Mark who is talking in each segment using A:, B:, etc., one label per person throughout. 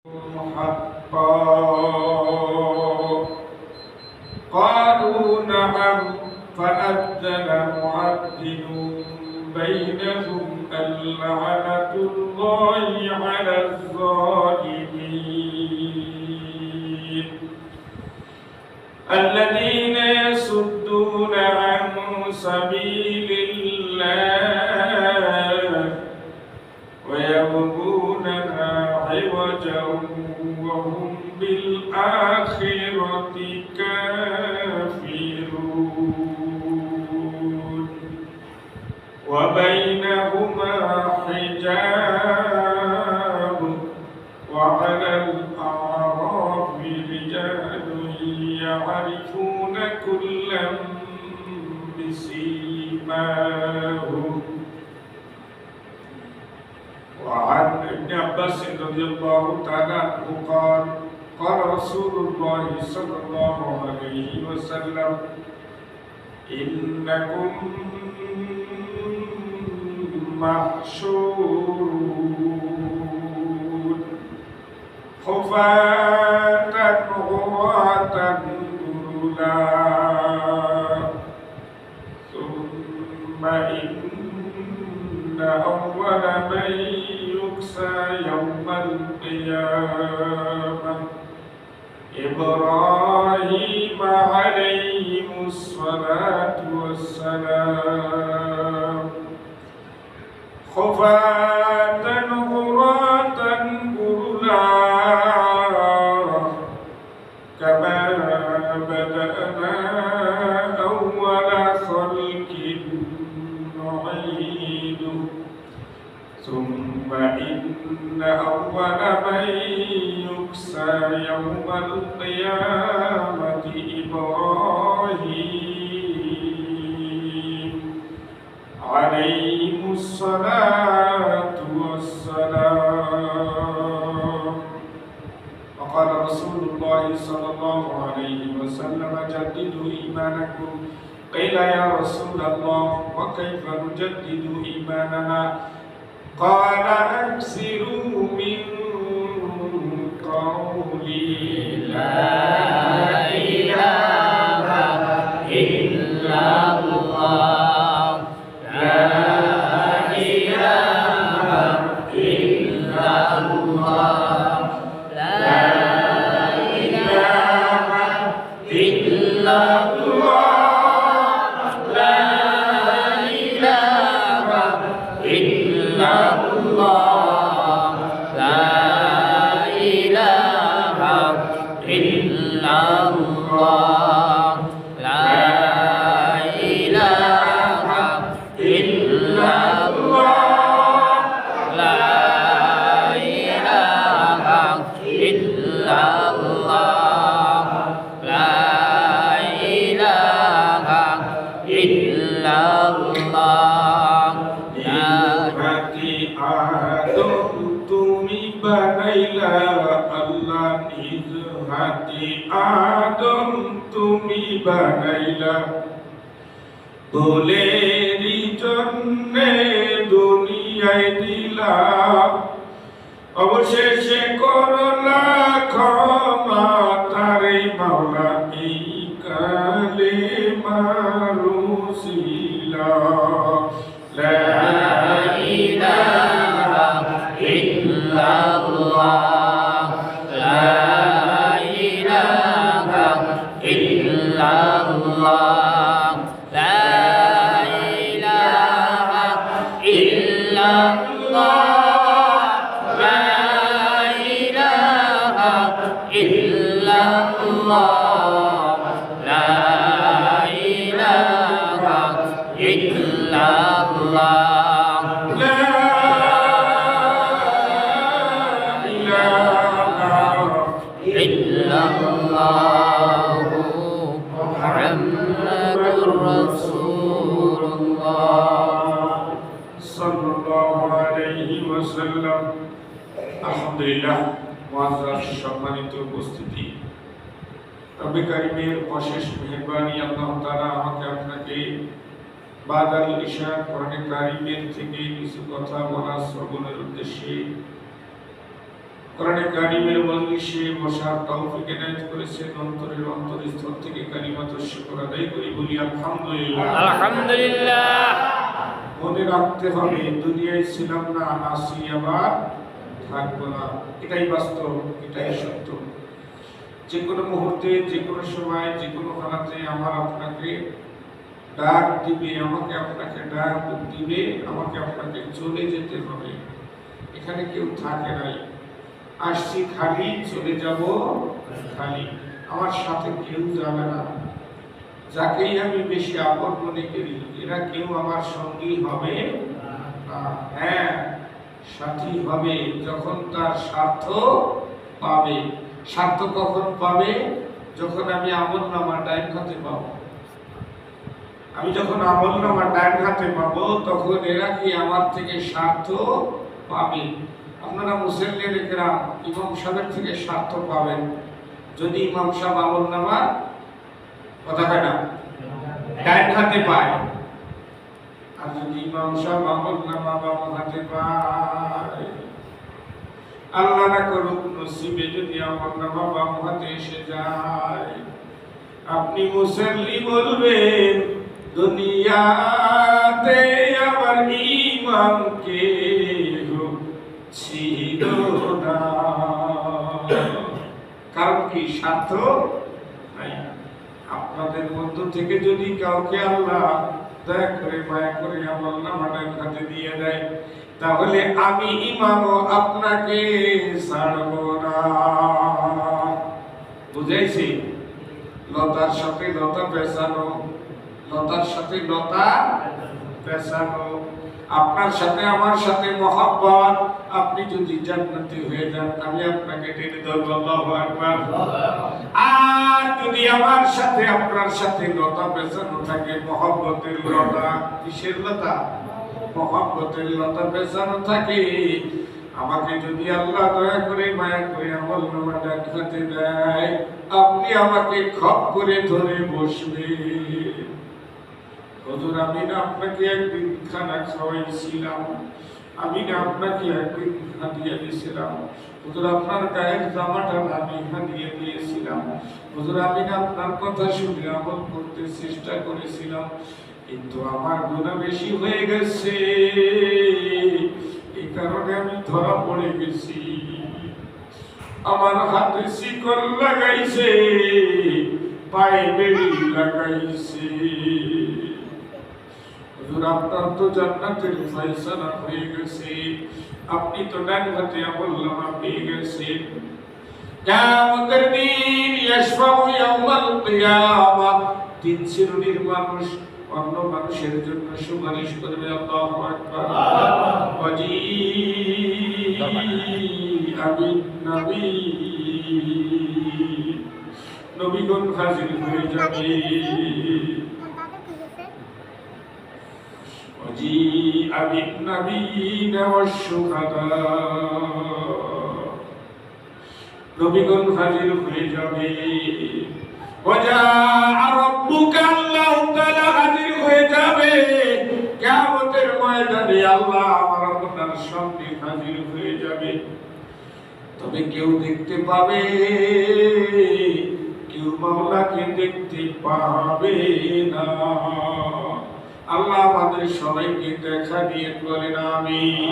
A: حقا قالوا نعم فأذن معذن بينهم اللعنة الله على الظالمين الذين يصدون عن سبيل الله ويبغونها عوجا وهم بالآخرة كافرون وبينهما حجاب وعلى الأعراف رجال يعرفون كلا بسيماهم وعن ابن عباس رضي الله تعالى عنه قال قال رسول الله صلى الله عليه وسلم إنكم محشورون حفاة عراة غرلا ثم إن أول من يكسى يوم القيامة إبراهيم عليه الصلاة والسلام حفاة عراة غرلا كما بدأنا أول خلق نعيده ثم إن أول من يكسى يوم القيامة إبراهيم عليه الصلاة والسلام وقال رسول الله صلى الله عليه وسلم جددوا إيمانكم قيل يا رسول الله وكيف نجدد إيماننا قال أكثروا من قولي لا إله إلا الله لا إله إلا الله لا إله إلا الله لا إله إلا الله لا إله إلا الله لا إله إلا الله لا إله إلا الله لا إله إلا الله আদম তুমি বানাইলা আল্লাহ নিজ হাতে আদম তুমি বানাইলা বলেরই জন্যে দুনিয়ায় দিলা অবশেষে করলা ক্ষমা তারে মাওলা এই কালে মারুসিলা লা إله إلا الله لا إله إلا الله لا إله إلا الله لا إله إلا الله لا إله إلا الله إلا الله محمد رسول الله صلى الله عليه وسلم الحمد لله معزز সম্মানিত উপস্থিতি রব্বে কারীমের অশেষ মেহেরবানি আল্লাহ তাআলা আমাকে আপনাকে বাদাল ইশা কোরআনে কারীমের থেকে কিছু কথা বলা শ্রবণের উদ্দেশ্যে কোরআনে কারিমের মজলিসে বসার তৌফিক এনায়েত করেছেন। অন্তরের অন্তরস্থল থেকে কালিমাতুশ শুকর আদায় করি, বলি আলহামদুলিল্লাহ।
B: আলহামদুলিল্লাহ।
A: মনে রাখতে হবে, দুনিয়ায় ছিলাম না, আসি আবার থাকবো না। এটাই বাস্তব, এটাই সত্য। যে কোনো মুহূর্তে, যে কোনো সময়, যে কোনো হালাতে আমার আপনাকে ডাক দিবে, আমাকে আপনাকে ডাক দিবে, আমাকে আপনাকে চলে যেতে হবে। এখানে কেউ থাকে নাই। আসছি খালি, চলে যাব খালি। আমার সাথে কেউ যাবে না। যাকেই আমি বেশি আপন মনে করি, এরা কেউ আমার সঙ্গী হবে না। হ্যাঁ, সাথী হবে যখন তার স্বার্থ পাবে। স্বার্থ কখন পাবে? যখন আমি আমলনামা ডাইন হাতে পাবো। আমি যখন আমলনামা ডাইন হাতে পাবো, তখন এরা কি আমার থেকে স্বার্থ পাবে। আপনারা মুসল্লিরা ইমাম সাহেবের থেকে স্বার্থ পাবেন যদি ইমাম সাহেব আমলনামা কথা কয় না ডাইন হাতে পায়, আর যদি ইমাম সাহেব আমলনামা বাম হাতে পায়, আল্লাহ না করুক নসিবে যদি আমলনামা বাম হাতে এসে যায়, আপনি মুসল্লি বলবেন দুনিয়াতে আমার ইমামকে ছিল না। কারণ কি? স্বার্থ নাই। আপনাদের মধ্য থেকে যদি কাউকে আল্লাহ দয়া করে মায়া করে আমলনামাটা হাতে দিয়ে দেয়, তাহলে আমি ইমামও আপনাকে ছাড়ব না। বুঝাইছি? লতার সাথে লতা পেছানো, লতার সাথে লতা পেছানো। আপনার সাথে আমার সাথে মহব্বত। আপনি যদি জান্নাতি হয়ে যান, আমি আপনাকে টেনে ধরব। আল্লাহু আকবার। আর যদি আমার সাথে আপনার সাথে লতা পেছানো থাকে, মহব্বতের লতা, কিসের লতা? মহব্বতের লতা পেছানো থাকে, আমাকে যদি আল্লাহ দয়া করে মায়া করে আমলনামা ডান হাতে দেয়, আপনি আমাকে খপ করে ধরে বসবেন। হুজুর, আমি না আপনাকে একদিন খানা খাওয়াইছিলাম, আমি না আপনাকে একদিন হাদিয়া দিয়েছিলাম। হুজুর, আপনার গায়ের জামাটা আমি হাদিয়া দিয়েছিলাম। হুজুর, আমি না আপনার কথা শুনে আমল করতে চেষ্টা করেছিলাম, কিন্তু আমার গুনাহ বেশি হয়ে গেছে, এই কারণে আমি ধরা পড়ে গেছি। আমার হাতে শিকল লাগাইছে, পায়ে বেড়ি লাগাইছে। হুজুর, আপনার তো জান্নাতের ফয়সালা হয়ে গেছে, আপনি তো ডান হাতে আমলনামা পেয়ে গেছেন। কিয়ামতের দিন ইয়াশফাউ ইয়াউমাল কিয়ামাহ, তিন শ্রেণীর মানুষ অন্য মানুষের জন্য সুপারিশ করবে। আল্লাহু আকবার। ওয়াজি আবিন নবী, নবীগণ হাজির হয়ে যাবে। ওয়াজি আবিন নবীন ওয়াশ-শুহাদা, নবীগণ হাজির হয়ে যাবে। ওয়াজা রাব্বুকা, আল্লাহ তাআলা হাজির হয়ে যাবে কিয়ামতের ময়দানে। আল্লাহ আমার আপনার সামনে হাজির হয়ে যাবে। তবে কেউ দেখতে পাবে, কেউ মাওলাকে দেখতে পাবে না। আল্লাহ আমাদের সবাইকে দেখা দিয়ে বলেন আমিন।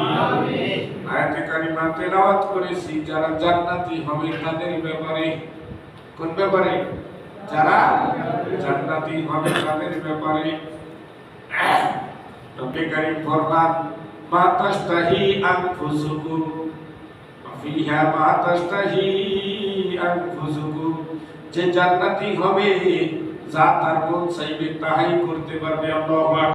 A: আয়াতে কারিমা তেলাওয়াত করেছি, যারা জান্নাতি হবে তাদের ব্যাপারে। কোন ব্যাপারে? যারা জান্নাতি হবে তাদের ব্যাপারে। রব্বে কারীম ফরমান, মা তাশতাহি আনফুসুকুম ফিহা মা তাশতাহি আনফুসুকুম, যে জান্নাতি হবে যা তার মন চাইবে তাহাই করতে পারবে। আল্লাহু আকবার।